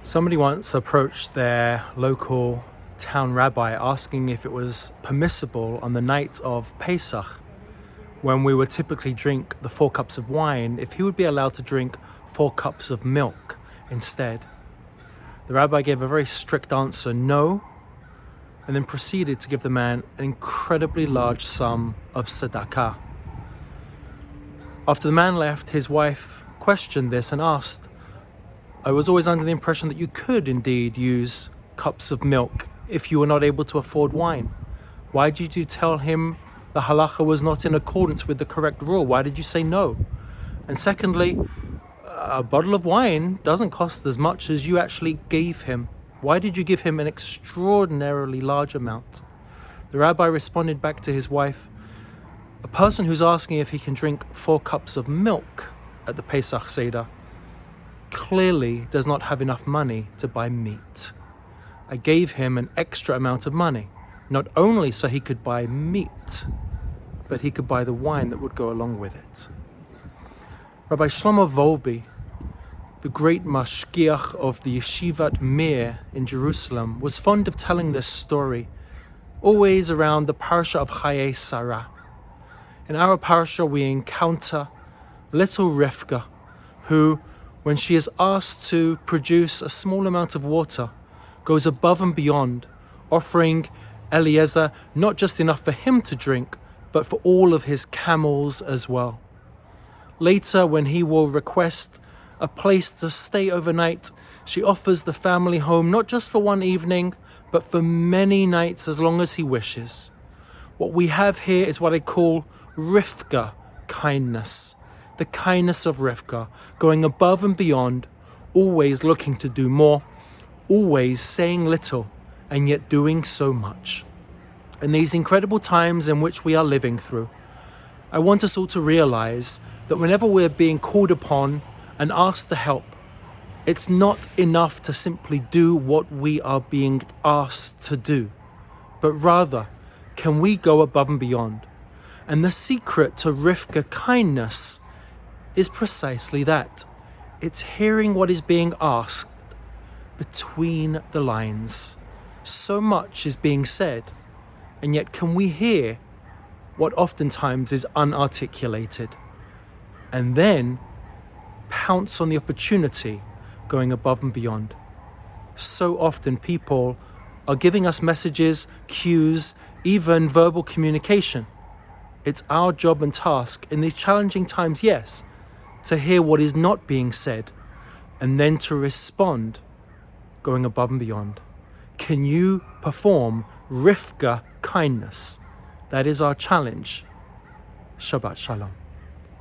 Somebody once approached their local town rabbi asking if it was permissible on the night of Pesach, when we would typically drink the 4 cups of wine, if he would be allowed to drink 4 cups of milk instead. The rabbi gave a very strict answer, no, and then proceeded to give the man an incredibly large sum of tzedakah. After the man left, his wife questioned this and asked, I was always under the impression that you could indeed use cups of milk if you were not able to afford wine. Why did you tell him the halacha was not in accordance with the correct rule? Why did you say no? And secondly, a bottle of wine doesn't cost as much as you actually gave him. Why did you give him an extraordinarily large amount? The rabbi responded back to his wife, a person who's asking if he can drink 4 cups of milk at the Pesach Seder clearly does not have enough money to buy meat. I gave him an extra amount of money, not only so he could buy meat, but he could buy the wine that would go along with it. Rabbi Shlomo Volbe, the great mashgiach of the Yeshivat Mir in Jerusalem, was fond of telling this story, always around the parsha of Chayei Sara. In our parsha we encounter little Rivka, who, when she is asked to produce a small amount of water, goes above and beyond, offering Eliezer not just enough for him to drink, but for all of his camels as well. Later, when he will request a place to stay overnight, she offers the family home not just for one evening, but for many nights as long as he wishes. What we have here is what I call Rivka kindness. The kindness of Rivka, going above and beyond, always looking to do more, always saying little, and yet doing so much. In these incredible times in which we are living through, I want us all to realize that whenever we're being called upon and asked to help, it's not enough to simply do what we are being asked to do, but rather, can we go above and beyond? And the secret to Rivka kindness is precisely that. It's hearing what is being asked between the lines. So much is being said, and yet can we hear what oftentimes is unarticulated? And then pounce on the opportunity, going above and beyond. So often people are giving us messages, cues, even verbal communication. It's our job and task in these challenging times, yes, to hear what is not being said and then to respond, going above and beyond. Can you perform Rivka kindness? That is our challenge. Shabbat Shalom.